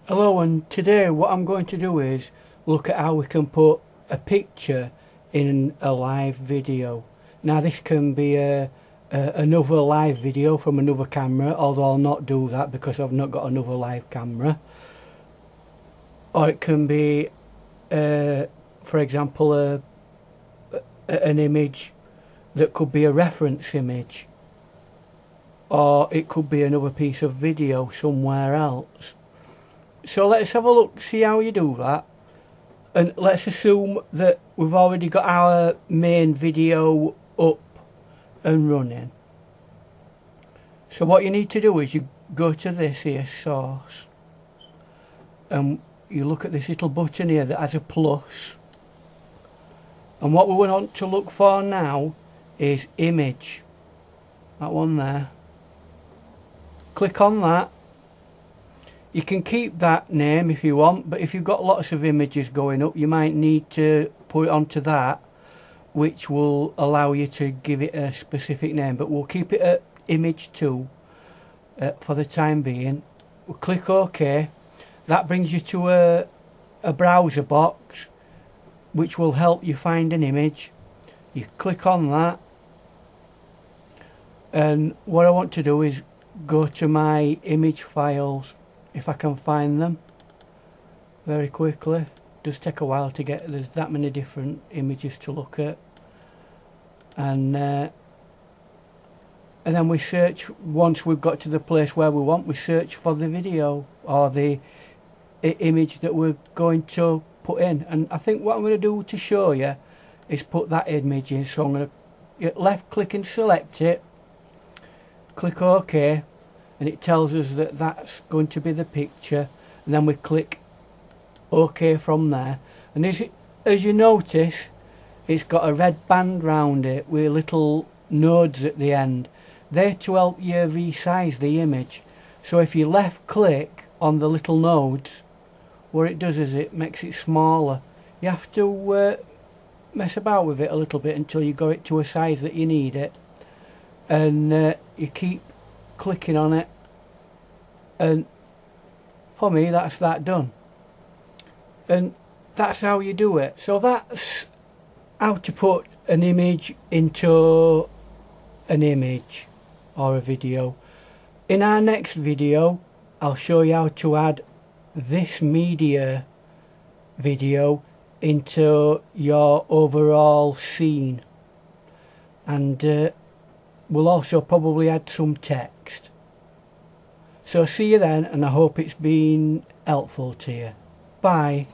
Hello, and today what I'm going to do is look at how we can put a picture in a live video. Now this can be another live video from another camera, although I'll not do that because I've not got another live camera. Or it can be for example an image that could be a reference image, or it could be another piece of video somewhere else. So let's have a look, see how you do that, and let's assume that we've already got our main video up and running. So what you need to do is you go to this here, source, and you look at this little button here that has a plus, and what we want to look for now is image, that one there. Click on that. You can keep that name if you want, but if you've got lots of images going up, you might need to put it onto that, which will allow you to give it a specific name, but we'll keep it at image 2 for the time being. We'll click OK. That brings you to a browser box which will help you find an image. You click on that, and what I want to do is go to my image files, if I can find them very quickly. It does take a while to get, there's that many different images to look at, and then we search. Once we've got to the place where we want, we search for the video or the image that we're going to put in. And I think what I'm going to do to show you is put that image in. So I'm going to left click and select it, click OK, and it tells us that that's going to be the picture, and then we click OK from there. And as you notice, it's got a red band round it with little nodes at the end. They're to help you resize the image. So if you left click on the little nodes, what it does is it makes it smaller. You have to mess about with it a little bit until you got it to a size that you need it, and you keep clicking on it, and for me that's that done. And that's how you do it. So that's how to put an image into an image or a video. In our next video I'll show you how to add this media video into your overall scene, and we'll also probably add some text. So see you then, and I hope it's been helpful to you. Bye.